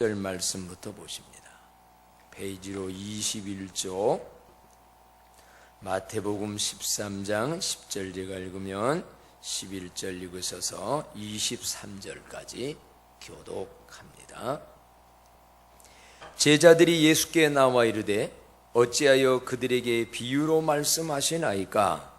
10절 말씀부터 보십니다. 페이지로 21쪽 마태복음 13장 10절 제가 읽으면 11절 읽으셔서 23절까지 교독합니다. 제자들이 예수께 나와 이르되 어찌하여 그들에게 비유로 말씀하시나이까?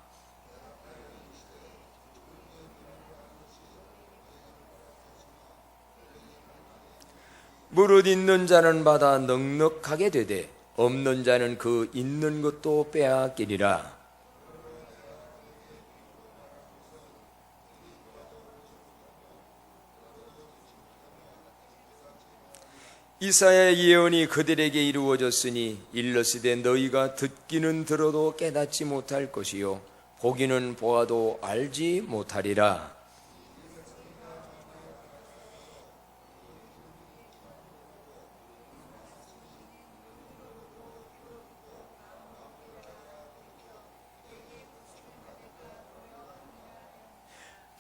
무릇 있는 자는 받아 넉넉하게 되되 없는 자는 그 있는 것도 빼앗기리라. 이사야의 예언이 그들에게 이루어졌으니 일러스되 너희가 듣기는 들어도 깨닫지 못할 것이요 보기는 보아도 알지 못하리라.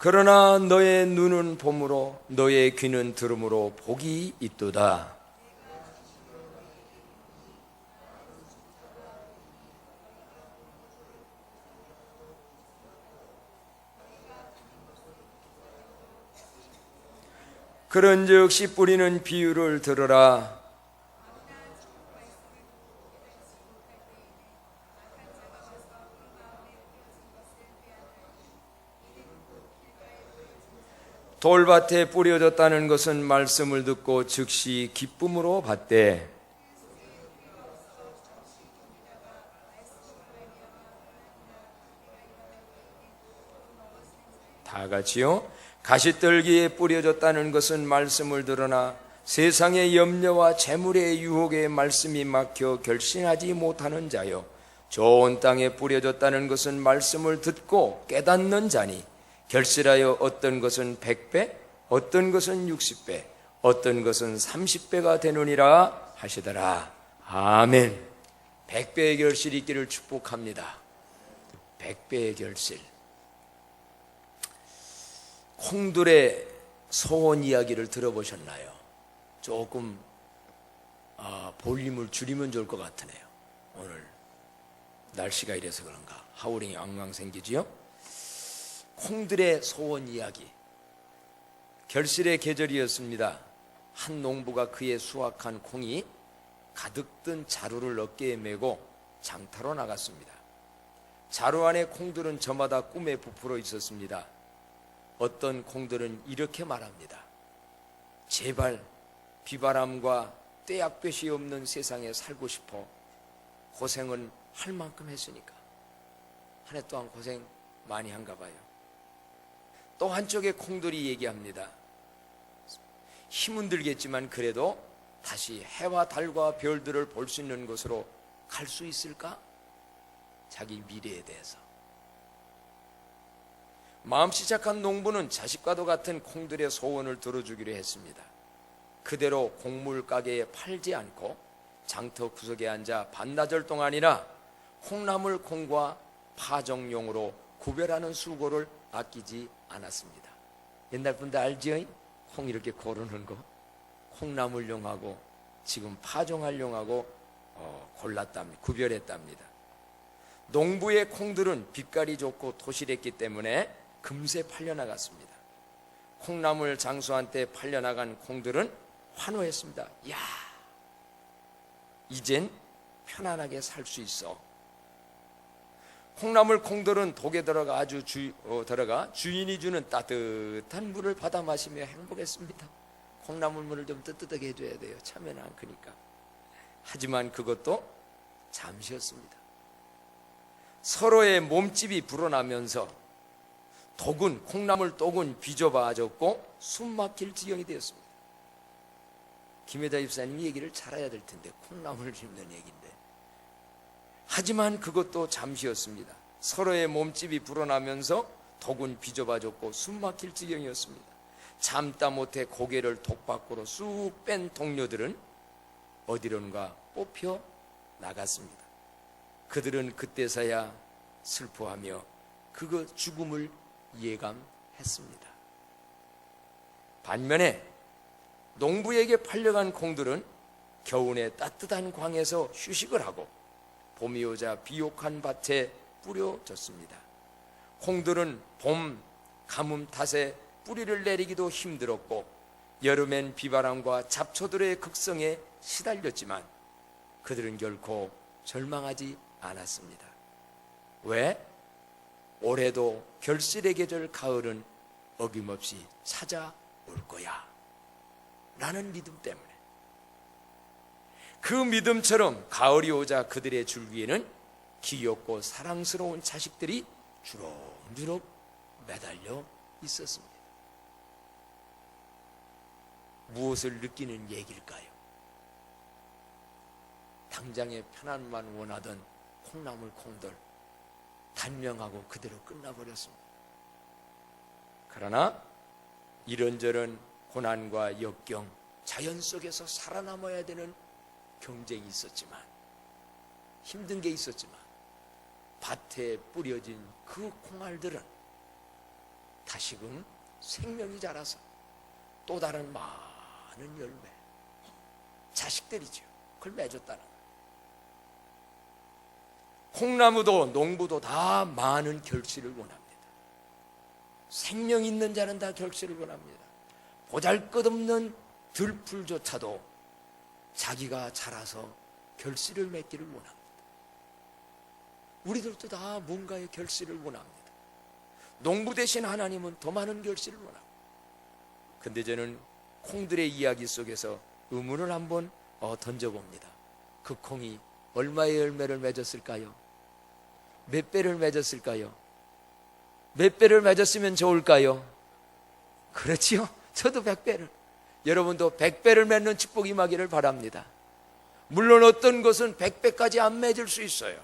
그러나 너의 눈은 봄으로 너의 귀는 들음으로 복이 있도다. 그런즉 씨 뿌리는 비유를 들으라. 돌밭에 뿌려졌다는 것은 말씀을 듣고 즉시 기쁨으로 받되 다 같이요. 가시떨기에 뿌려졌다는 것은 말씀을 들으나 세상의 염려와 재물의 유혹에 말씀이 막혀 결신하지 못하는 자요. 좋은 땅에 뿌려졌다는 것은 말씀을 듣고 깨닫는 자니 결실하여 어떤 것은 100배, 어떤 것은 60배, 어떤 것은 30배가 되느니라 하시더라. 아멘. 100배의 결실이 있기를 축복합니다. 100배의 결실. 콩들의 소원 이야기를 들어보셨나요? 조금 볼륨을 줄이면 좋을 것 같으네요. 오늘 날씨가 이래서 그런가 하우링이 앙앙 생기지요? 콩들의 소원 이야기. 결실의 계절이었습니다. 한 농부가 그의 수확한 콩이 가득 든 자루를 어깨에 메고 장타로 나갔습니다. 자루 안에 콩들은 저마다 꿈에 부풀어 있었습니다. 어떤 콩들은 이렇게 말합니다. 제발 비바람과 떼약볕이 없는 세상에 살고 싶어. 고생은 할 만큼 했으니까. 한 해 동안 고생 많이 한가 봐요. 또 한쪽의 콩들이 얘기합니다. 힘은 들겠지만 그래도 다시 해와 달과 별들을 볼 수 있는 곳으로 갈 수 있을까? 자기 미래에 대해서. 마음씨 착한 농부는 자식과도 같은 콩들의 소원을 들어주기로 했습니다. 그대로 곡물 가게에 팔지 않고 장터 구석에 앉아 반나절 동안이나 콩나물 콩과 파종용으로 구별하는 수고를 아끼지 않았습니다. 옛날 분들 알지요? 콩 이렇게 고르는 거. 콩나물용하고 지금 파종할용하고 골랐답니다. 구별했답니다. 농부의 콩들은 빛깔이 좋고 토실했기 때문에 금세 팔려나갔습니다. 콩나물 장수한테 팔려나간 콩들은 환호했습니다. 야, 이젠 편안하게 살 수 있어. 콩나물 콩들은 독에 들어가 주인이 주는 따뜻한 물을 받아 마시며 행복했습니다. 콩나물 물을 좀 뜨뜻하게 해줘야 돼요. 차면 안 크니까. 하지만 그것도 잠시였습니다. 서로의 몸집이 불어나면서 콩나물 독은 비좁아졌고 숨막힐 지경이 되었습니다. 김혜자 집사님이 얘기를 잘 해야 될 텐데 콩나물을 심는 얘기인데. 하지만 그것도 잠시였습니다. 서로의 몸집이 불어나면서 독은 비좁아졌고 숨막힐 지경이었습니다. 참다 못해 고개를 독 밖으로 쑥 뺀 동료들은 어디론가 뽑혀 나갔습니다. 그들은 그때서야 슬퍼하며 그 죽음을 예감했습니다. 반면에 농부에게 팔려간 콩들은 겨우내 따뜻한 광에서 휴식을 하고 봄이 오자 비옥한 밭에 뿌려졌습니다. 콩들은 봄 가뭄 탓에 뿌리를 내리기도 힘들었고 여름엔 비바람과 잡초들의 극성에 시달렸지만 그들은 결코 절망하지 않았습니다. 왜? 올해도 결실의 계절 가을은 어김없이 찾아올 거야 라는 믿음 때문에. 그 믿음처럼 가을이 오자 그들의 줄기에는 귀엽고 사랑스러운 자식들이 주렁주렁 매달려 있었습니다. 무엇을 느끼는 얘기일까요? 당장의 편안만 원하던 콩나물 콩들 단명하고 그대로 끝나버렸습니다. 그러나 이런저런 고난과 역경, 자연 속에서 살아남아야 되는 경쟁이 있었지만, 힘든 게 있었지만 밭에 뿌려진 그 콩알들은 다시금 생명이 자라서 또 다른 많은 열매, 자식들이죠. 그걸 맺었다는 거예요. 콩나무도 농부도 다 많은 결실을 원합니다. 생명 있는 자는 다 결실을 원합니다. 보잘것없는 들풀조차도 자기가 자라서 결실을 맺기를 원합니다. 우리들도 다 뭔가의 결실을 원합니다. 농부 대신 하나님은 더 많은 결실을 원합니다. 근데 저는 콩들의 이야기 속에서 의문을 한번 던져봅니다. 그 콩이 얼마의 열매를 맺었을까요? 몇 배를 맺었을까요? 몇 배를 맺었으면 좋을까요? 그렇지요? 저도 100배를, 여러분도 100배를 맺는 축복이 임하기를 바랍니다. 물론 어떤 것은 100배까지 안 맺을 수 있어요.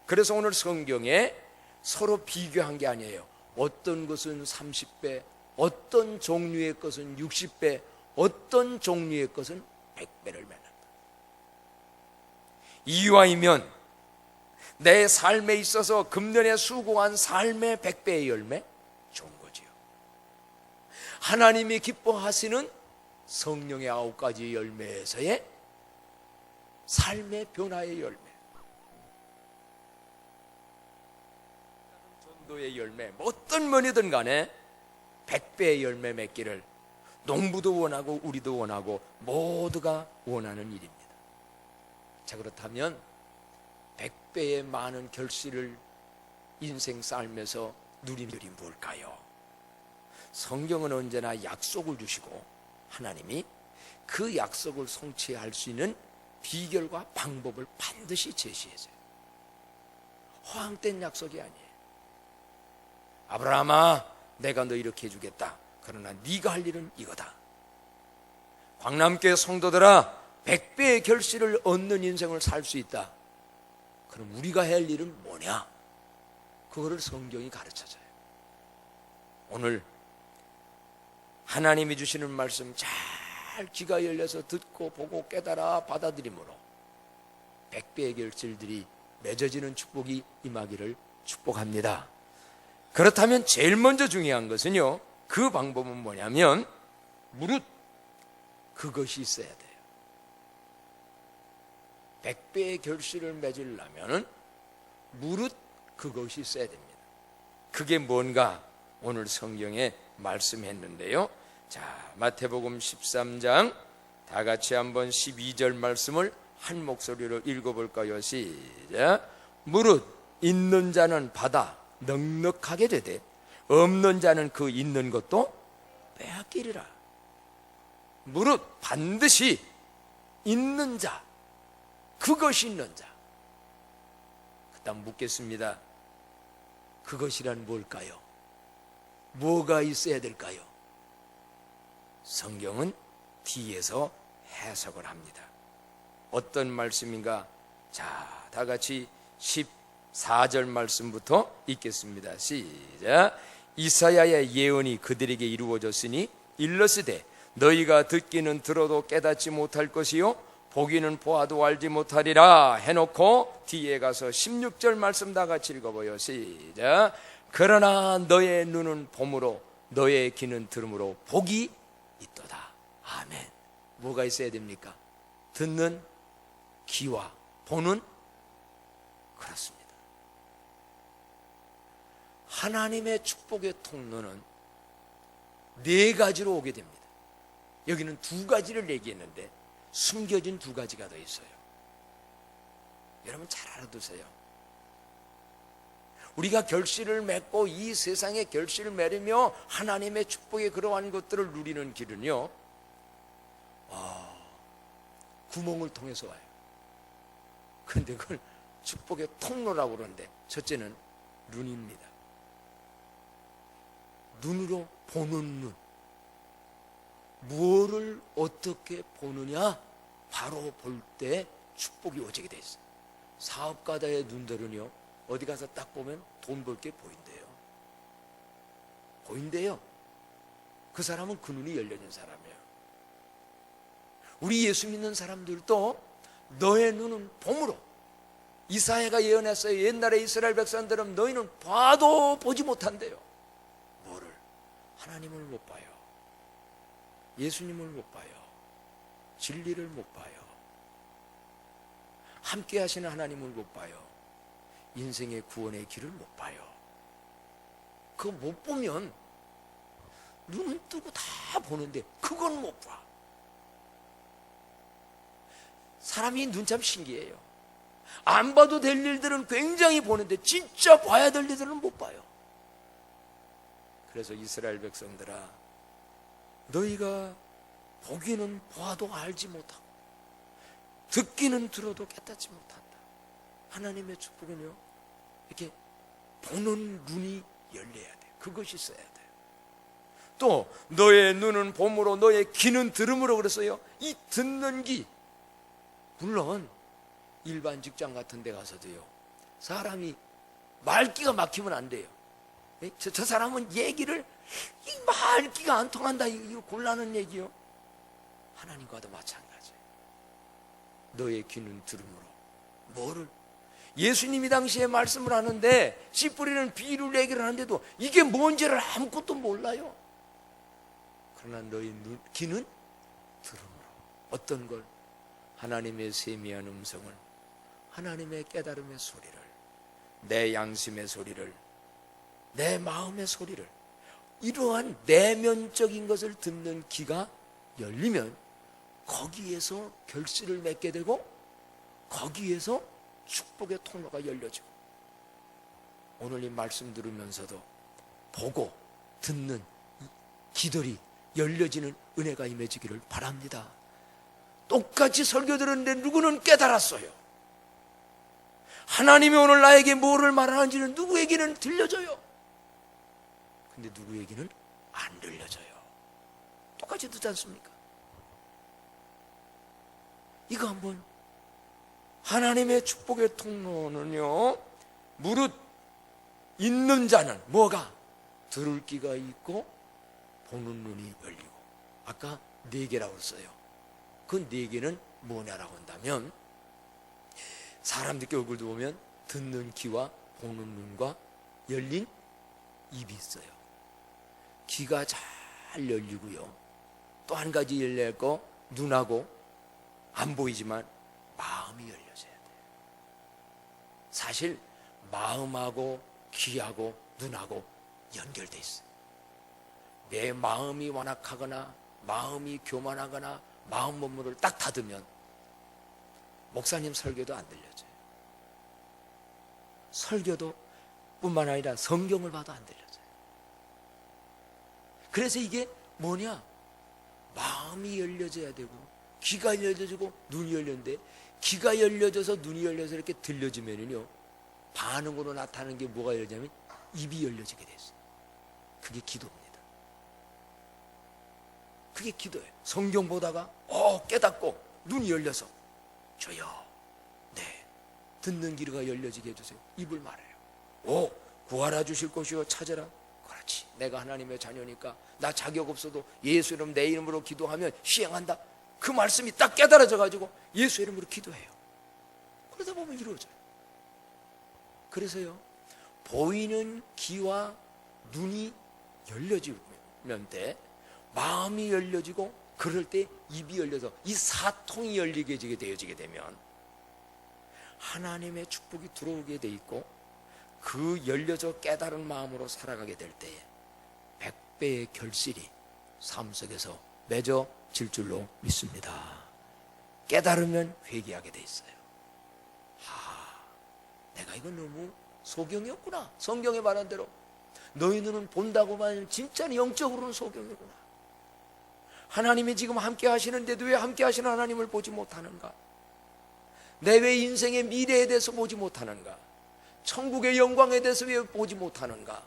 그래서 오늘 성경에 서로 비교한 게 아니에요. 어떤 것은 30배, 어떤 종류의 것은 60배, 어떤 종류의 것은 100배를 맺는다. 이와이면 내 삶에 있어서 금년에 수고한 삶의 100배의 열매, 좋은 거지요. 하나님이 기뻐하시는 성령의 9가지 열매에서의 삶의 변화의 열매, 전도의 열매, 어떤 면이든 간에 100배의 열매 맺기를 농부도 원하고 우리도 원하고 모두가 원하는 일입니다. 자, 그렇다면 100배의 많은 결실을 인생 삶에서 누리는 일이 뭘까요? 성경은 언제나 약속을 주시고 하나님이 그 약속을 성취할 수 있는 비결과 방법을 반드시 제시해줘요. 허황된 약속이 아니에요. 아브라함아, 내가 너 이렇게 해주겠다. 그러나 네가 할 일은 이거다. 광남교회 성도들아, 100배의 결실을 얻는 인생을 살 수 있다. 그럼 우리가 해야 할 일은 뭐냐? 그거를 성경이 가르쳐줘요. 오늘 하나님이 주시는 말씀 잘 귀가 열려서 듣고 보고 깨달아 받아들임으로 100배의 결실들이 맺어지는 축복이 임하기를 축복합니다. 그렇다면 제일 먼저 중요한 것은요, 그 방법은 뭐냐면 무릇 그것이 있어야 돼요. 100배의 결실을 맺으려면 무릇 그것이 있어야 됩니다. 그게 뭔가 오늘 성경에 말씀했는데요. 자, 마태복음 13장 다 같이 한번 12절 말씀을 한 목소리로 읽어볼까요? 시작. 무릇 있는 자는 받아 넉넉하게 되되 없는 자는 그 있는 것도 빼앗기리라. 무릇 반드시 있는 자, 그것이 있는 자. 그 다음 묻겠습니다. 그것이란 뭘까요? 뭐가 있어야 될까요? 성경은 뒤에서 해석을 합니다. 어떤 말씀인가? 자, 다 같이 14절 말씀부터 읽겠습니다. 시작. 이사야의 예언이 그들에게 이루어졌으니 일러스되 너희가 듣기는 들어도 깨닫지 못할 것이요 보기는 보아도 알지 못하리라 해놓고 뒤에 가서 16절 말씀 다 같이 읽어봐요. 시작. 그러나 너의 눈은 봄으로 너의 귀는 들음으로 복이 있도다. 아멘. 뭐가 있어야 됩니까? 듣는 귀와 보는, 그렇습니다. 하나님의 축복의 통로는 네 가지로 오게 됩니다. 여기는 두 가지를 얘기했는데 숨겨진 두 가지가 더 있어요. 여러분 잘 알아두세요. 우리가 결실을 맺고 이 세상에 결실을 맺으며 하나님의 축복의 그러한 것들을 누리는 길은요, 구멍을 통해서 와요. 그런데 그걸 축복의 통로라고 그러는데, 첫째는 눈입니다. 눈으로 보는 눈. 무엇을 어떻게 보느냐? 바로 볼 때 축복이 오지게 돼 있어요. 사업가다의 눈들은요, 어디 가서 딱 보면 돈 벌 게 보인대요. 보인대요. 그 사람은 그 눈이 열려진 사람이에요. 우리 예수 믿는 사람들도 너의 눈은 봄으로, 이사야가 예언했어요. 옛날에 이스라엘 백성들은 너희는 봐도 보지 못한대요. 뭐를? 하나님을 못 봐요. 예수님을 못 봐요. 진리를 못 봐요. 함께 하시는 하나님을 못 봐요. 인생의 구원의 길을 못 봐요. 그거 못 보면 눈은 뜨고 다 보는데 그건 못 봐. 사람이 눈 참 신기해요. 안 봐도 될 일들은 굉장히 보는데 진짜 봐야 될 일들은 못 봐요. 그래서 이스라엘 백성들아, 너희가 보기는 봐도 알지 못하고 듣기는 들어도 깨닫지 못한다. 하나님의 축복은요, 이렇게 보는 눈이 열려야 돼. 그것이 있어야 돼요. 또 너의 눈은 봄으로 너의 귀는 들음으로 그랬어요. 이 듣는 귀, 물론 일반 직장 같은 데 가서도요, 사람이 말귀가 막히면 안 돼요. 저 사람은 얘기를, 이 말귀가 안 통한다, 이거 곤란한 얘기요. 하나님과도 마찬가지예요. 너의 귀는 들음으로 뭐를? 예수님이 당시에 말씀을 하는데 씨 뿌리는 비유를 얘기를 하는데도 이게 뭔지를 아무것도 몰라요. 그러나 너의 귀는 들음으로 어떤 걸? 하나님의 세미한 음성을, 하나님의 깨달음의 소리를, 내 양심의 소리를, 내 마음의 소리를, 이러한 내면적인 것을 듣는 귀가 열리면 거기에서 결실을 맺게 되고 거기에서 축복의 통로가 열려지고, 오늘 이 말씀 들으면서도 보고 듣는 귀들이 열려지는 은혜가 임해지기를 바랍니다. 똑같이 설교 들었는데 누구는 깨달았어요. 하나님이 오늘 나에게 뭐를 말하는지는 누구에게는 들려져요. 근데 누구에게는 안 들려져요. 똑같이 듣지 않습니까? 이거 한번, 하나님의 축복의 통로는요, 무릇 있는 자는 뭐가? 들을 귀가 있고 보는 눈이 열리고. 아까 4개라고 했어요. 그 4개는 뭐냐라고 한다면, 사람들께 얼굴도 보면 듣는 귀와 보는 눈과 열린 입이 있어요. 귀가 잘 열리고요, 또 한 가지 열릴 거, 눈하고 안 보이지만 마음이 열려져야 돼요. 사실 마음하고 귀하고 눈하고 연결돼 있어요. 내 마음이 완악하거나 마음이 교만하거나 마음 문물을 딱 닫으면 목사님 설교도 안 들려져요. 설교도 뿐만 아니라 성경을 봐도 안 들려져요. 그래서 이게 뭐냐? 마음이 열려져야 되고 귀가 열려지고 눈이 열렸는데, 귀가 열려져서 눈이 열려서 이렇게 들려지면요, 반응으로 나타나는 게 뭐가 열리냐면 입이 열려지게 됐어요. 그게 기도입니다. 그게 기도예요. 성경 보다가 깨닫고 눈이 열려서 주여, 네, 듣는 귀가 열려지게 해주세요. 입을 말해요. 구하라 주실 것이요 찾으라. 그렇지, 내가 하나님의 자녀니까 나 자격 없어도 예수 이름 내 이름으로 기도하면 시행한다. 그 말씀이 딱 깨달아져 가지고 예수 이름으로 기도해요. 그러다 보면 이루어져요. 그래서요, 보이는 귀와 눈이 열려지면 돼, 마음이 열려지고 그럴 때 입이 열려서 이 사통이 열리게 되어지게 되면 하나님의 축복이 들어오게 돼 있고, 그 열려져 깨달은 마음으로 살아가게 될 때에 100배의 결실이 삶 속에서 맺어질 줄로 믿습니다. 깨달으면 회개하게 돼 있어요. 내가 이건 너무 소경이었구나. 성경에 말한 대로 너희 눈은 본다고만 진짜 영적으로는 소경이구나. 하나님이 지금 함께 하시는데도 왜 함께 하시는 하나님을 보지 못하는가? 내 왜 인생의 미래에 대해서 보지 못하는가? 천국의 영광에 대해서 왜 보지 못하는가?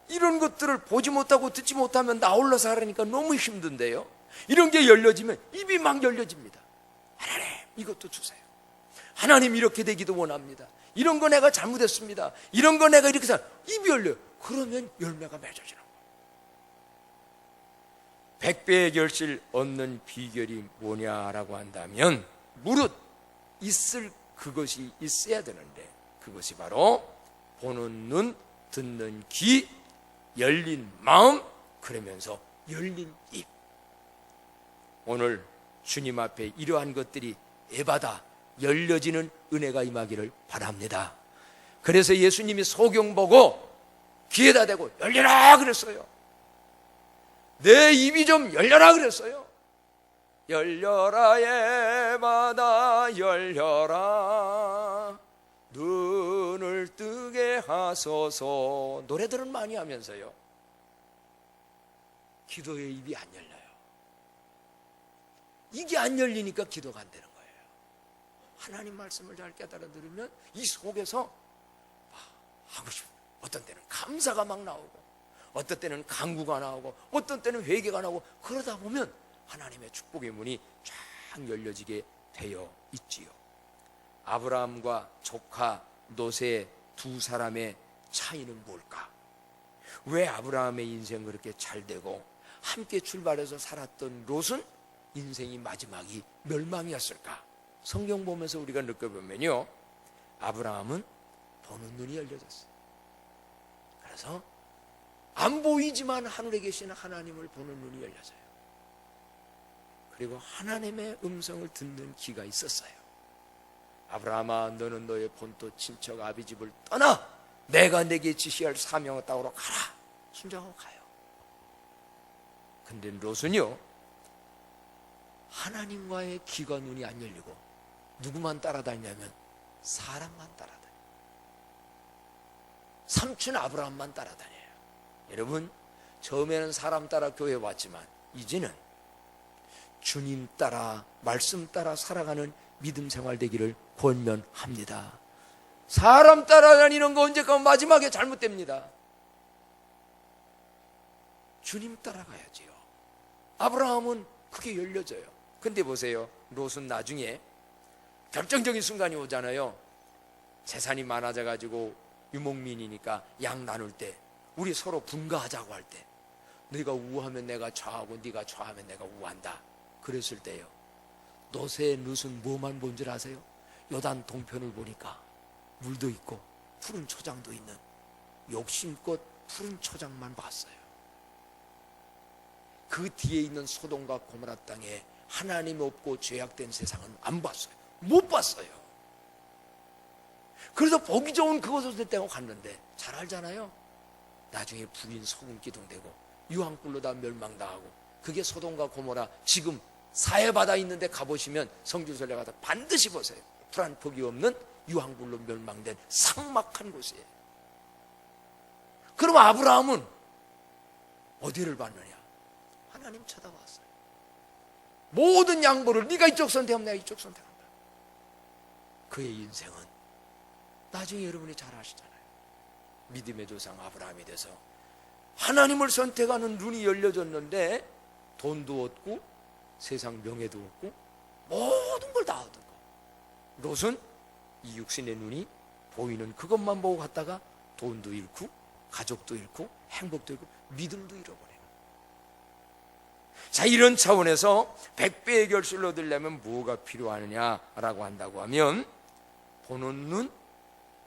이런 것들을 보지 못하고 듣지 못하면 나 홀라서 하라니까 너무 힘든데요. 이런 게 열려지면 입이 막 열려집니다. 하나님 이것도 주세요. 하나님 이렇게 되기도 원합니다. 이런 거 내가 잘못했습니다. 이런 거 내가 이렇게 입이 열려요. 그러면 열매가 맺어지는 거예요. 100배의 결실 얻는 비결이 뭐냐라고 한다면 무릇 있을 그것이 있어야 되는데, 그것이 바로 보는 눈, 듣는 귀, 열린 마음, 그러면서 열린 입. 오늘 주님 앞에 이러한 것들이 애받아 열려지는 은혜가 임하기를 바랍니다. 그래서 예수님이 소경 보고 귀에다 대고 열려라 그랬어요. 내 입이 좀 열려라 그랬어요. 열려라 애받아 열려라 눈을 뜨게 하소서. 노래들은 많이 하면서요, 기도의 입이 안 열려요. 이게 안 열리니까 기도가 안 되는 거예요. 하나님 말씀을 잘 깨달아 들으면 이 속에서 하고 싶어요. 어떤 때는 감사가 막 나오고, 어떤 때는 간구가 나오고, 어떤 때는 회개가 나오고, 그러다 보면 하나님의 축복의 문이 쫙 열려지게 되어 있지요. 아브라함과 조카 롯의 두 사람의 차이는 뭘까? 왜 아브라함의 인생 그렇게 잘 되고 함께 출발해서 살았던 롯은 인생이 마지막이 멸망이었을까? 성경 보면서 우리가 느껴보면요, 아브라함은 보는 눈이 열려졌어요. 그래서 안 보이지만 하늘에 계신 하나님을 보는 눈이 열려져요. 그리고 하나님의 음성을 듣는 귀가 있었어요. 아브라함아, 너는 너의 본토 친척 아비 집을 떠나 내가 내게 지시할 사명의 땅으로 가라. 순종하고 가요. 근데 롯은요, 하나님과의 귀가 눈이 안 열리고 누구만 따라다니냐면 사람만 따라다녀요. 삼촌 아브라함만 따라다녀요. 여러분, 처음에는 사람 따라 교회 왔지만 이제는 주님 따라 말씀 따라 살아가는 믿음 생활 되기를 권면합니다. 사람 따라다니는 거 언제까지 마지막에 잘못됩니다. 주님 따라가야지요. 아브라함은 그게 열려져요. 근데 보세요, 롯은 나중에 결정적인 순간이 오잖아요. 재산이 많아져가지고 유목민이니까 양 나눌 때 우리 서로 분가하자고 할 때 네가 우하면 내가 좌하고 네가 좌하면 내가 우한다 그랬을 때요, 롯의 롯은 뭐만 본 줄 아세요? 요단 동편을 보니까 물도 있고 푸른 초장도 있는 욕심껏 푸른 초장만 봤어요. 그 뒤에 있는 소돔과 고모라 땅에 하나님 없고 죄악된 세상은 안 봤어요. 못 봤어요. 그래서 보기 좋은 그곳을 떼고 갔는데 잘 알잖아요. 나중에 불인 소금 기둥되고 유황불로 다 멸망당하고, 그게 소돔과 고모라 지금 사해바다 있는데 가보시면 성지순례 가서 반드시 보세요. 풀 한 폭이 없는 유황불로 멸망된 삭막한 곳이에요. 그럼 아브라함은 어디를 봤느냐? 하나님 쳐다봤어요. 모든 양보를 네가 이쪽 선택하면 내가 이쪽 선택한다. 그의 인생은 나중에 여러분이 잘 아시잖아요. 믿음의 조상 아브라함이 돼서 하나님을 선택하는 눈이 열려졌는데 돈도 얻고 세상 명예도 얻고 모든 걸 다 얻은 거. 롯은 이 육신의 눈이 보이는 그것만 보고 갔다가 돈도 잃고 가족도 잃고 행복도 잃고 믿음도 잃어버려요. 자, 이런 차원에서 100배의 결실을 얻으려면 뭐가 필요하느냐라고 한다고 하면 보는 눈,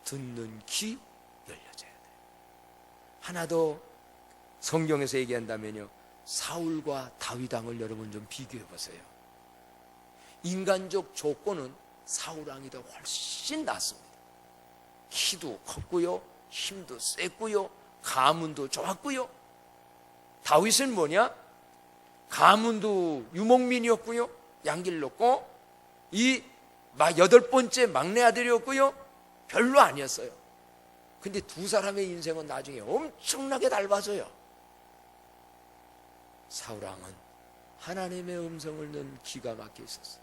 듣는 귀 열려져야 돼요. 하나 더 성경에서 얘기한다면요, 사울과 다윗 왕을 여러분 좀 비교해 보세요. 인간적 조건은 사울 왕이 더 훨씬 낫습니다. 키도 컸고요, 힘도 셌고요, 가문도 좋았고요. 다윗은 뭐냐? 가문도 유목민이었고요, 양길렀고, 이 8번째 막내 아들이었고요, 별로 아니었어요. 근데 두 사람의 인생은 나중에 엄청나게 달라져요. 사울 왕은 하나님의 음성을 넣은 기가 막혀 있었어요.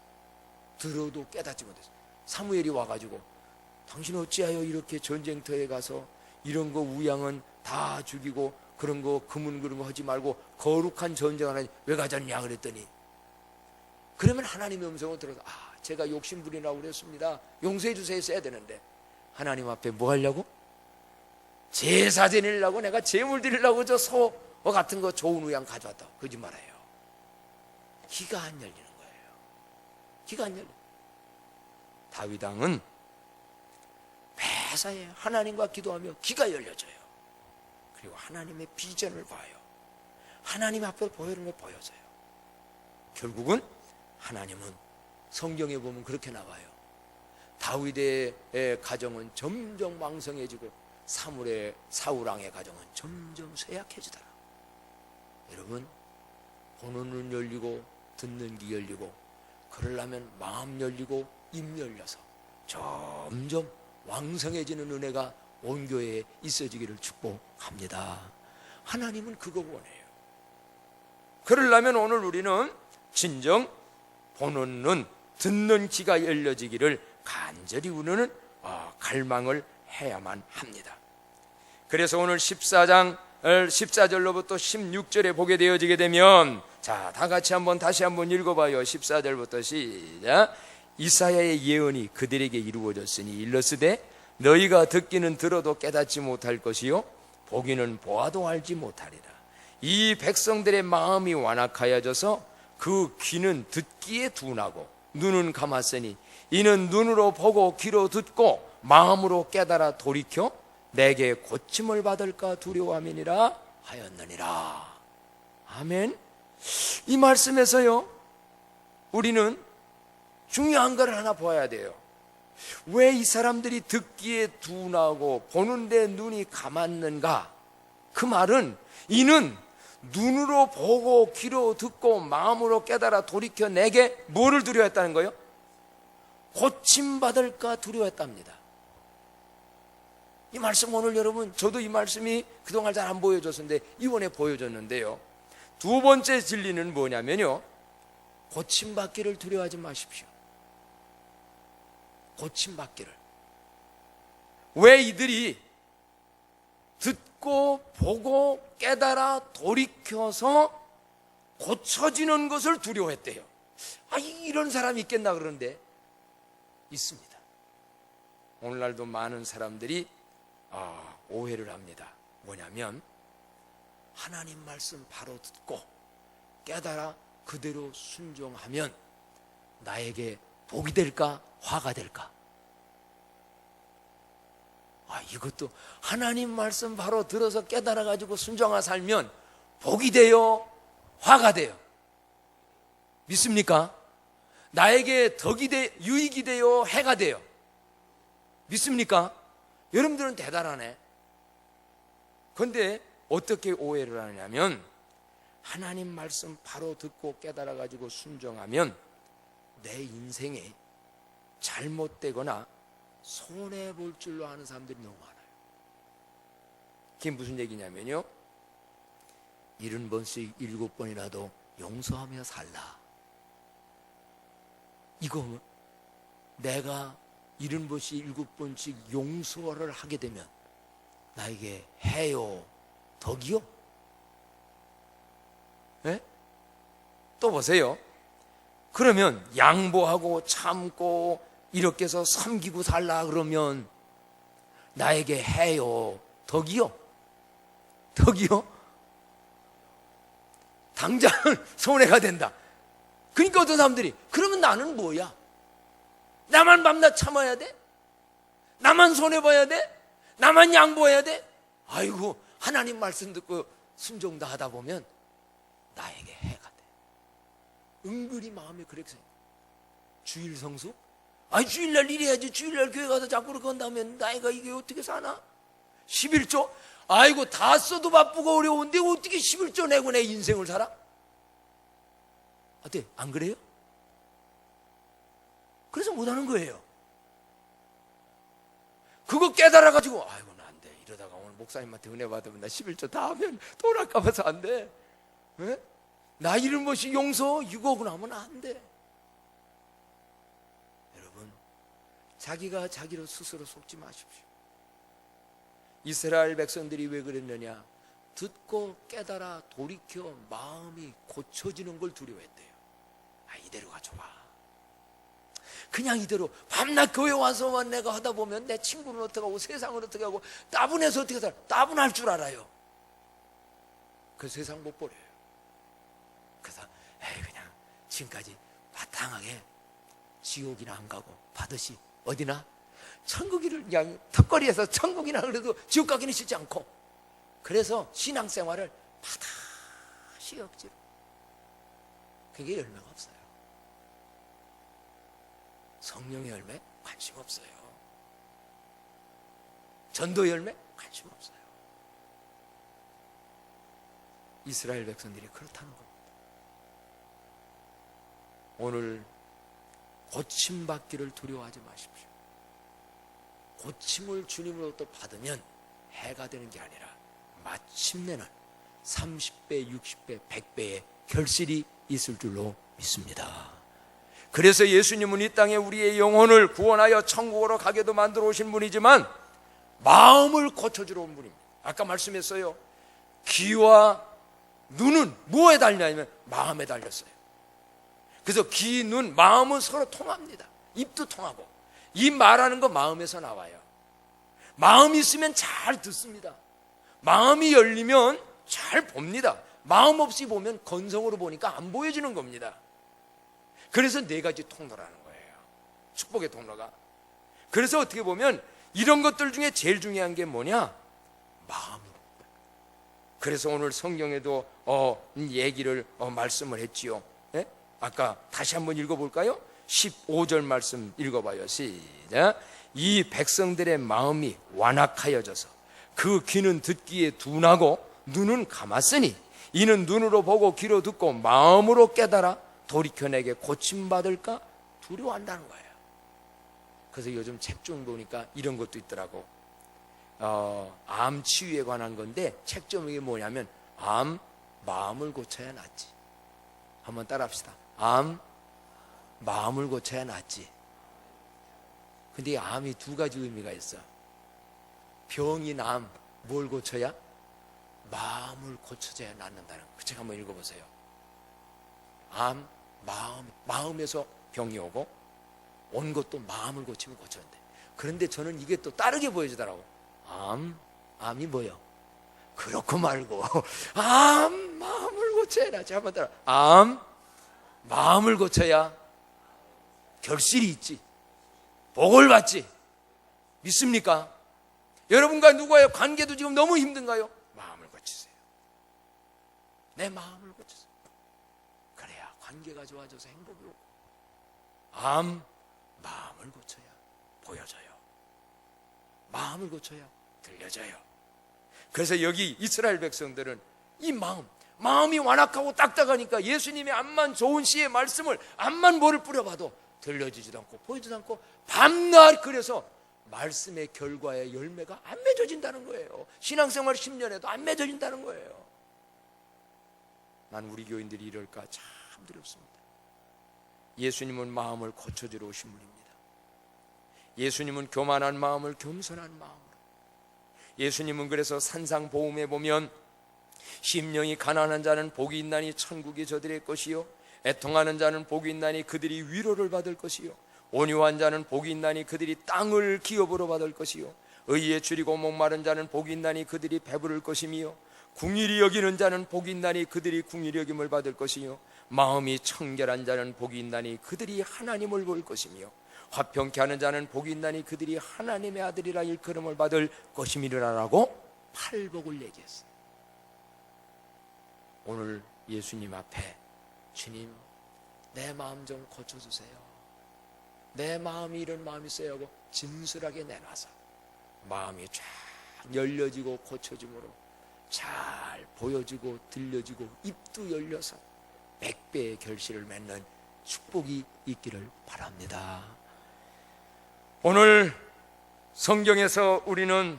들어도 깨닫지 못했어요. 사무엘이 와가지고 당신 어찌하여 이렇게 전쟁터에 가서 이런 거 우양은 다 죽이고 그런 거 금은 그런 거 하지 말고 거룩한 전쟁 하나 왜 가졌냐 그랬더니, 그러면 하나님의 음성을 들어서 제가 욕심부리라고 그랬습니다, 용서해 주세요 했어야 되는데, 하나님 앞에 뭐 하려고? 제사 드리려고, 내가 제물 드리려고 저 소 같은 거 좋은 우양 가져왔다. 거짓말해요. 귀가 안 열리는 거예요. 귀가 안 열려. 다윗 왕은 매사에 하나님과 기도하며 귀가 열려져요. 그리고 하나님의 비전을 봐요. 하나님 앞에 보이는 걸 보여줘요. 결국은 하나님은 성경에 보면 그렇게 나와요. 다윗의 가정은 점점 왕성해지고 사울 왕의 가정은 점점 쇠약해지더라. 여러분, 보는 눈 열리고 듣는 귀 열리고 그러려면 마음 열리고 입 열려서 점점 왕성해지는 은혜가 온 교회에 있어지기를 축복합니다. 하나님은 그거 원해요. 그러려면 오늘 우리는 진정 보는 눈 듣는 귀가 열려지기를 간절히 우리는 갈망을 해야만 합니다. 그래서 오늘 14장 14절로부터 16절에 보게 되어지게 되면, 자, 다 같이 다시 한번 읽어봐요. 14절부터 시작. 이사야의 예언이 그들에게 이루어졌으니 일러스되 너희가 듣기는 들어도 깨닫지 못할 것이요 보기는 보아도 알지 못하리라. 이 백성들의 마음이 완악하여져서 그 귀는 듣기에 둔하고 눈은 감았으니 이는 눈으로 보고 귀로 듣고 마음으로 깨달아 돌이켜 내게 고침을 받을까 두려워함이니라 하였느니라. 아멘. 이 말씀에서요, 우리는 중요한 걸 하나 보아야 돼요. 왜 이 사람들이 듣기에 둔하고 보는데 눈이 감았는가? 그 말은 이는 눈으로 보고 귀로 듣고 마음으로 깨달아 돌이켜 내게 뭐를 두려워했다는 거예요? 고침받을까 두려워했답니다. 이 말씀 오늘 여러분, 저도 이 말씀이 그동안 잘 안 보여줬는데 이번에 보여줬는데요, 두 번째 진리는 뭐냐면요, 고침받기를 두려워하지 마십시오. 고침받기를. 왜 이들이 듣고 보고 깨달아 돌이켜서 고쳐지는 것을 두려워했대요. 이런 사람이 있겠나 그러는데 있습니다. 오늘날도 많은 사람들이 오해를 합니다. 뭐냐면 하나님 말씀 바로 듣고 깨달아 그대로 순종하면 나에게 복이 될까 화가 될까? 이것도 하나님 말씀 바로 들어서 깨달아 가지고 순종하며 살면 복이 돼요 화가 돼요? 믿습니까? 나에게 덕이 돼 유익이 돼요 해가 돼요? 믿습니까? 여러분들은 대단하네. 그런데 어떻게 오해를 하냐면 하나님 말씀 바로 듣고 깨달아 가지고 순종하면 내 인생에 잘못되거나 손해볼 줄로 아는 사람들이 너무 많아요. 그게 무슨 얘기냐면요, 70번씩 7번이라도 용서하며 살라. 이거 내가 70번씩 7번씩 용서를 하게 되면 나에게 해요 덕이요? 네? 또 보세요. 그러면 양보하고 참고 이렇게 해서 섬기고 살라 그러면 나에게 해요 덕이요? 덕이요? 당장 손해가 된다. 그러니까 어떤 사람들이 그러면 나는 뭐야? 나만 밤낮 참아야 돼? 나만 손해봐야 돼? 나만 양보해야 돼? 아이고, 하나님 말씀 듣고 순종 다 하다 보면 나에게 해가 돼. 은근히 마음에 그렇게 생겨. 주일 성수? 아니 주일날 일해야지. 주일날 교회 가서 자꾸 그렇게 한다면 나이가 이게 어떻게 사나? 11조? 아이고 다 써도 바쁘고 어려운데 어떻게 11조 내고 내 인생을 살아? 어때? 안 그래요? 그래서 못하는 거예요. 그거 깨달아가지고 아이고 나 안 돼. 이러다가 오늘 목사님한테 은혜 받으면 나 11조 다 하면 돈 아까워서 안 돼. 에? 나 이런 것이 용서 6억은 하면 안 돼. 여러분 자기가 자기를 스스로 속지 마십시오. 이스라엘 백성들이 왜 그랬느냐? 듣고 깨달아 돌이켜 마음이 고쳐지는 걸 두려워했대요. 아 이대로 가져와. 그냥 이대로 밤낮 교회 와서만 내가 하다 보면 내 친구는 어떻게 하고 세상은 어떻게 하고 따분해서 어떻게 살아. 따분할 줄 알아요. 그 세상 못 버려요. 그래서 에이 그냥 지금까지 바탕하게 지옥이나 안 가고 받으시 어디나 천국이를 그냥 턱걸이에서 천국이나 그래도 지옥 가기는 쉽지 않고 그래서 신앙생활을 바다시 억지로 그게 열매가 없어요. 성령의 열매 관심 없어요. 전도 열매 관심 없어요. 이스라엘 백성들이 그렇다는 겁니다. 오늘 고침받기를 두려워하지 마십시오. 고침을 주님으로부터 받으면 해가 되는 게 아니라 마침내는 30배, 60배, 100배의 결실이 있을 줄로 믿습니다. 그래서 예수님은 이 땅에 우리의 영혼을 구원하여 천국으로 가게도 만들어 오신 분이지만 마음을 고쳐주러 온 분입니다. 아까 말씀했어요. 귀와 눈은 무엇에 달렸냐면 마음에 달렸어요. 그래서 귀, 눈, 마음은 서로 통합니다. 입도 통하고 이 말하는 거 마음에서 나와요. 마음이 있으면 잘 듣습니다. 마음이 열리면 잘 봅니다. 마음 없이 보면 건성으로 보니까 안 보여지는 겁니다. 그래서 네 가지 통로라는 거예요. 축복의 통로가. 그래서 어떻게 보면 이런 것들 중에 제일 중요한 게 뭐냐? 마음으로. 그래서 오늘 성경에도 얘기를 말씀을 했지요. 예? 아까 다시 한번 읽어볼까요? 15절 말씀 읽어봐요. 시작. 이 백성들의 마음이 완악하여져서 그 귀는 듣기에 둔하고 눈은 감았으니 이는 눈으로 보고 귀로 듣고 마음으로 깨달아 돌이켜 내게 고침받을까 두려워한다는 거예요. 그래서 요즘 책 좀 보니까 이런 것도 있더라고. 암 치유에 관한 건데 책 제목이 뭐냐면 암 마음을 고쳐야 낫지. 한번 따라합시다. 암 마음을 고쳐야 낫지. 근데 이 암이 두 가지 의미가 있어. 병인 암 뭘 고쳐야? 마음을 고쳐줘야 낫는다는 그 책 한번 읽어보세요. 암 마음에서 병이 오고 온 것도 마음을 고치면 고쳤는데, 그런데 저는 이게 또 다르게 보여지더라고. 암이 뭐요? 그렇고 말고 마음을 고쳐야 낫지. 한번 따라. 마음을 고쳐야 결실이 있지. 복을 받지. 믿습니까? 여러분과 누구와의 관계도 지금 너무 힘든가요? 마음을 고치세요. 내 마음을 고치세요. 그래야 관계가 좋아져서 행복이 오고. 마음을 고쳐야 보여져요. 마음을 고쳐야 들려져요. 그래서 여기 이스라엘 백성들은 이 마음이 완악하고 딱딱하니까 예수님의 암만 좋은 시의 말씀을 암만 뭐를 뿌려봐도 들려지지도 않고 보이지도 않고 밤낮 그래서 말씀의 결과의 열매가 안 맺어진다는 거예요. 신앙생활 10년에도 안 맺어진다는 거예요. 난 우리 교인들이 이럴까 참 두렵습니다. 예수님은 마음을 고쳐주러 오신 분입니다. 예수님은 교만한 마음을 겸손한 마음으로. 예수님은 그래서 산상보험에 보면 심령이 가난한 자는 복이 있나니 천국이 저들의 것이요, 애통하는 자는 복이 있나니 그들이 위로를 받을 것이요, 온유한 자는 복이 있나니 그들이 땅을 기업으로 받을 것이요, 의에 줄이고 목마른 자는 복이 있나니 그들이 배부를 것이며, 궁일이 여기는 자는 복이 있나니 그들이 궁일이 여김을 받을 것이요, 마음이 청결한 자는 복이 있나니 그들이 하나님을 볼 것이며, 화평케 하는 자는 복이 있나니 그들이 하나님의 아들이라 일컬음을 받을 것임이라라고 팔복을 얘기했어요. 오늘 예수님 앞에 주님 내 마음 좀 고쳐주세요. 내 마음이 이런 마음이 있어요 하고 진솔하게 내놔서 마음이 쫙 열려지고 고쳐짐으로 잘 보여지고 들려지고 입도 열려서 100배의 결실을 맺는 축복이 있기를 바랍니다. 오늘 성경에서 우리는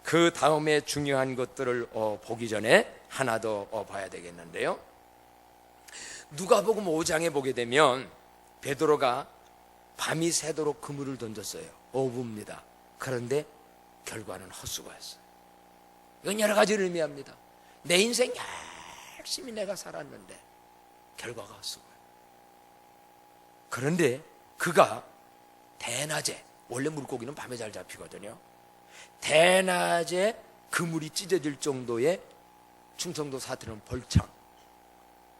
그 다음에 중요한 것들을 보기 전에 하나 더 봐야 되겠는데요. 누가복음 5장에 보게 되면 베드로가 밤이 새도록 그물을 던졌어요. 어부입니다. 그런데 결과는 헛수고였어요. 이건 여러 가지를 의미합니다. 내 인생 열심히 내가 살았는데 결과가 헛수고예요. 그런데 그가 대낮에, 원래 물고기는 밤에 잘 잡히거든요. 대낮에 그물이 찢어질 정도의 충청도 사투리는 벌창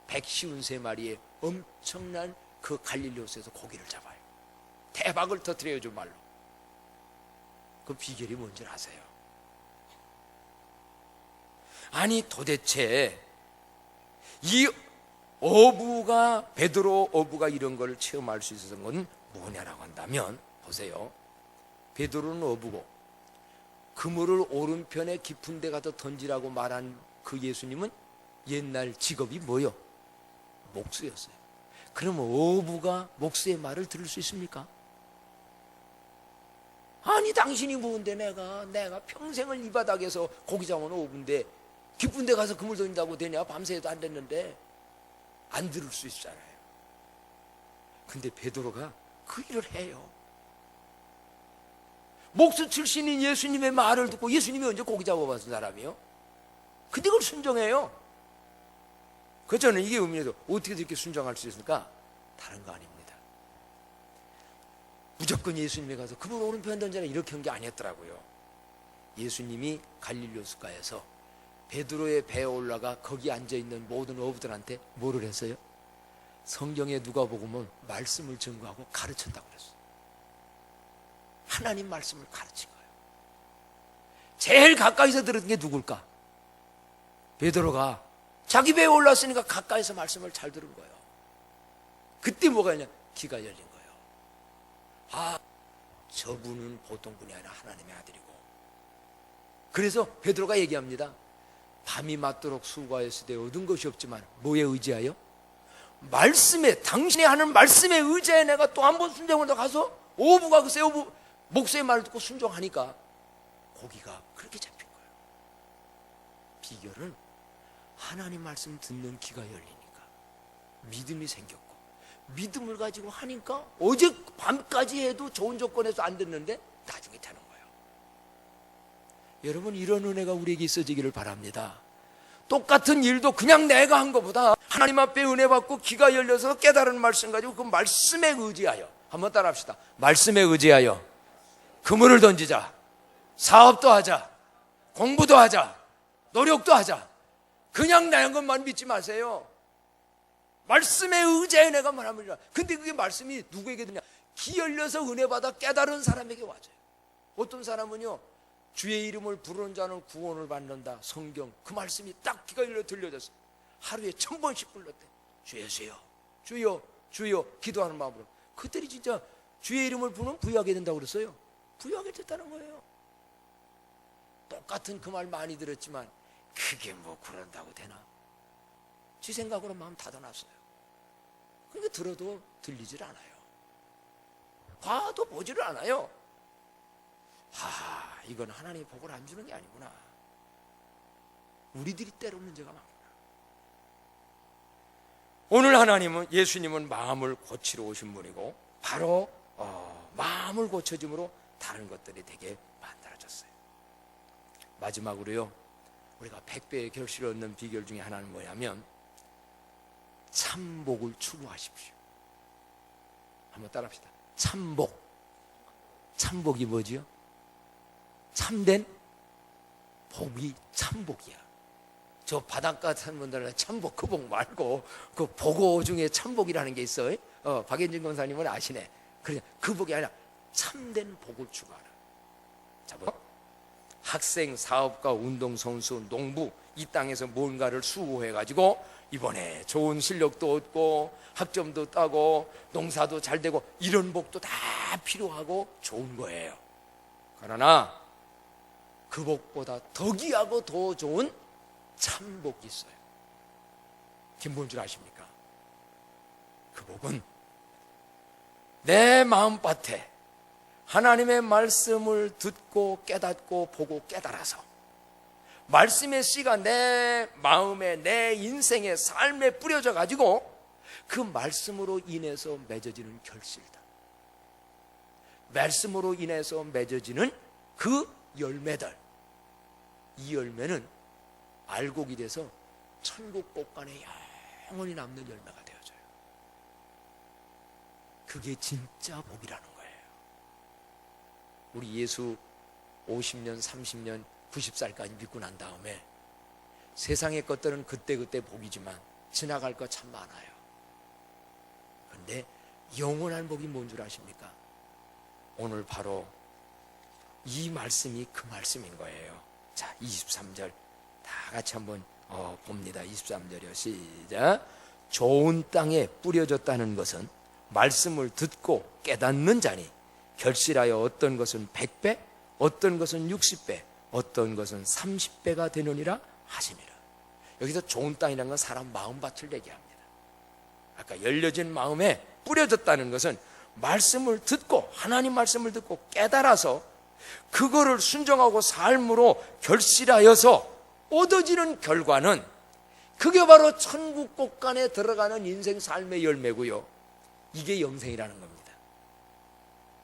153마리의 엄청난 그 갈릴리호수에서 고기를 잡아요. 대박을 터뜨려요, 정말로. 그 비결이 뭔지 아세요? 아니 도대체 이 어부가, 베드로 어부가 이런 걸 체험할 수 있었던 건 뭐냐라고 한다면, 보세요. 베드로는 어부고 그물을 오른편에 깊은 데 가서 던지라고 말한 그 예수님은 옛날 직업이 뭐요? 목수였어요. 그러면 어부가 목수의 말을 들을 수 있습니까? 아니 당신이 뭔데 내가 평생을 이 바닥에서 고기 잡아온 어부인데 깊은 데 가서 그물 던진다고 되냐? 밤새도 안 됐는데. 안 들을 수 있잖아요. 근데 베드로가 그 일을 해요. 목수 출신인 예수님의 말을 듣고, 예수님이 언제 고기 잡아봤은 사람이요? 근데 그걸 순종해요. 그 저는 이게 의미해서 어떻게 이렇게 순종할 수 있을까? 다른 거 아닙니다. 무조건 예수님에 가서 그분 오른편 던져라 이렇게 한 게 아니었더라고요. 예수님이 갈릴리호수가에서 베드로의 배에 올라가 거기 앉아있는 모든 어부들한테 뭐를 했어요? 성경에 누가 보면 말씀을 증거하고 가르쳤다고 그랬어요. 하나님 말씀을 가르친 거예요. 제일 가까이서 들은 게 누굴까? 베드로가 자기 배에 올랐으니까 가까이서 말씀을 잘 들은 거예요. 그때 뭐가 있냐? 귀가 열린 거예요. 아, 저분은 보통 분이 아니라 하나님의 아들이고. 그래서 베드로가 얘기합니다. 밤이 맞도록 수고하였을 때 얻은 것이 없지만 뭐에 의지하여? 말씀에, 당신이 하는 말씀에 의지하여 내가 또 한 번 순종을 더 가서 어부가 글쎄 어부 목수의 말을 듣고 순종하니까 고기가 그렇게 잡힌 거예요. 비결은 하나님 말씀 듣는 귀가 열리니까 믿음이 생겼고, 믿음을 가지고 하니까 어제 밤까지 해도 좋은 조건에서 안 됐는데 나중에 되는 거예요. 여러분, 이런 은혜가 우리에게 있어지기를 바랍니다. 똑같은 일도 그냥 내가 한 것보다 하나님 앞에 은혜 받고 귀가 열려서 깨달은 말씀 가지고 그 말씀에 의지하여, 한번 따라 합시다. 말씀에 의지하여 그물을 던지자. 사업도 하자. 공부도 하자. 노력도 하자. 그냥 내 것만 믿지 마세요. 말씀에 의지하여 내가 말합니다. 근데 그게 말씀이 누구에게 드냐? 귀 열려서 은혜 받아 깨달은 사람에게 와줘요. 어떤 사람은요, 주의 이름을 부르는 자는 구원을 받는다. 성경 그 말씀이 딱 귀가 열려 들려졌어요. 하루에 1000번씩 불렀대. 주 예수여, 주여, 주여 기도하는 마음으로. 그들이 진짜 주의 이름을 부르면 부유하게 된다고 그랬어요. 부유하게 됐다는 거예요. 똑같은 그 말 많이 들었지만 그게 뭐 그런다고 되나? 지 생각으로 마음 닫아놨어요. 그러니까 들어도 들리질 않아요. 봐도 보지를 않아요. 이건 하나님이 복을 안 주는 게 아니구나. 우리들이 때로 문제가 많구나. 오늘 하나님은, 예수님은 마음을 고치러 오신 분이고 바로 마음을 고쳐줌으로 다른 것들이 되게 만들어졌어요. 마지막으로요, 우리가 100배의 결실을 얻는 비결 중에 하나는 뭐냐면 참복을 추구하십시오. 한번 따라합시다. 참복. 참복이 뭐지요? 참된 복이 참복이야. 저 바닷가 사는 분들은 참복, 그 복 말고 그 복어 중에 참복이라는 게 있어요. 박현진 권사님은 아시네. 그래, 그 복이 아니라 참된 복을 추구하라. 자, 학생, 사업가, 운동선수, 농부, 이 땅에서 뭔가를 수고해가지고 이번에 좋은 실력도 얻고 학점도 따고 농사도 잘 되고 이런 복도 다 필요하고 좋은 거예요. 그러나 그 복보다 더 귀하고 더 좋은 참복이 있어요. 그게 뭔 줄 아십니까? 그 복은 내 마음밭에 하나님의 말씀을 듣고 깨닫고 보고 깨달아서 말씀의 씨가 내 마음에 내 인생의 삶에 뿌려져 가지고 그 말씀으로 인해서 맺어지는 결실이다. 말씀으로 인해서 맺어지는 그 열매들, 이 열매는 알곡이 돼서 천국 곳간에 영원히 남는 열매가 되어져요. 그게 진짜 복이라는 거예요. 우리 예수 50년, 30년, 90살까지 믿고 난 다음에 세상의 것들은 그때그때 복이지만 지나갈 것 참 많아요. 그런데 영원한 복이 뭔 줄 아십니까? 오늘 바로 이 말씀이 그 말씀인 거예요. 자, 23절 다 같이 한번 봅니다. 23절이요. 시작. 좋은 땅에 뿌려졌다는 것은 말씀을 듣고 깨닫는 자니 결실하여 어떤 것은 100배, 어떤 것은 60배, 어떤 것은 30배가 되느니라 하시니라. 여기서 좋은 땅이라는 건 사람 마음밭을 얘기합니다. 아까 열려진 마음에 뿌려졌다는 것은 말씀을 듣고 하나님 말씀을 듣고 깨달아서 그거를 순종하고 삶으로 결실하여서 얻어지는 결과는 그게 바로 천국 곳간에 들어가는 인생 삶의 열매고요. 이게 영생이라는 겁니다.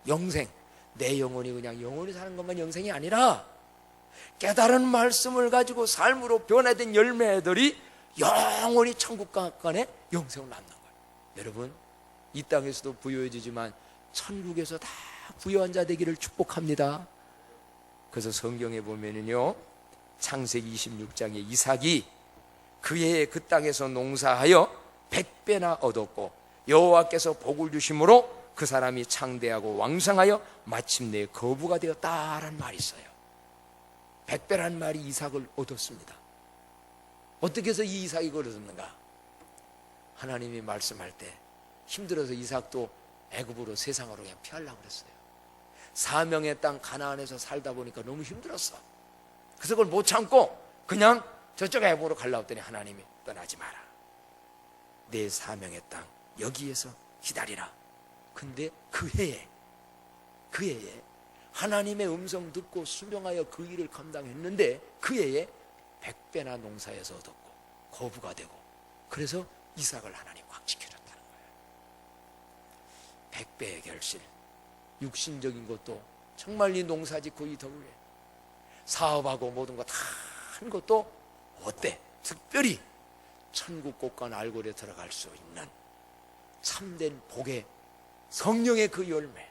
영생, 내 영혼이 그냥 영원히 사는 것만 영생이 아니라 깨달은 말씀을 가지고 삶으로 변화된 열매들이 영원히 천국 곳간에 영생을 낳는 거예요. 여러분, 이 땅에서도 부유해지지만 천국에서 다 부유한 자 되기를 축복합니다. 그래서 성경에 보면은요, 창세기 26장에 이삭이 그 해에 그 땅에서 농사하여 100배나 얻었고 여호와께서 복을 주심으로 그 사람이 창대하고 왕성하여 마침내 거부가 되었다라는 말이 있어요. 100배란 말이 이삭을 얻었습니다. 어떻게 해서 이 이삭이 그걸 얻었는가? 하나님이 말씀할 때 힘들어서 이삭도 애굽으로 세상으로 그냥 피하려고 그랬어요. 사명의 땅 가나안에서 살다 보니까 너무 힘들었어. 그래서 그걸 못 참고 그냥 저쪽 애굽으로 가려고 했더니 하나님이 떠나지 마라. 내 사명의 땅 여기에서 기다리라. 근데 그 해에 하나님의 음성 듣고 순종하여 그 일을 감당했는데 그 해에 100배나 농사에서 얻었고 거부가 되고 그래서 이삭을 하나님 확 지켜줬다는 거예요. 100배의 결실, 육신적인 것도 정말 이 농사 짓고 이 더울에 사업하고 모든 거 다 한 것도 어때? 특별히 천국 곳간 알골에 들어갈 수 있는 참된 복의 성령의 그 열매,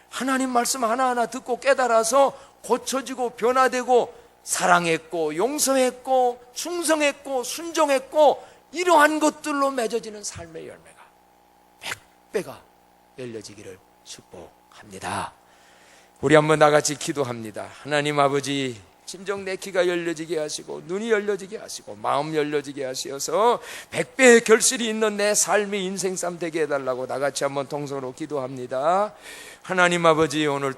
하나님 말씀 하나하나 듣고 깨달아서 고쳐지고 변화되고 사랑했고 용서했고 충성했고 순종했고 이러한 것들로 맺어지는 삶의 열매가 100배가 열려지기를 축복합니다. 우리 한번 나같이 기도합니다. 하나님 아버지, 진정 내 귀가 열려지게 하시고 눈이 열려지게 하시고 마음 열려지게 하시어서 100배의 결실이 있는 내 삶의 인생 삶 되게 해달라고 나같이 한번 통성으로 기도합니다. 하나님 아버지, 오늘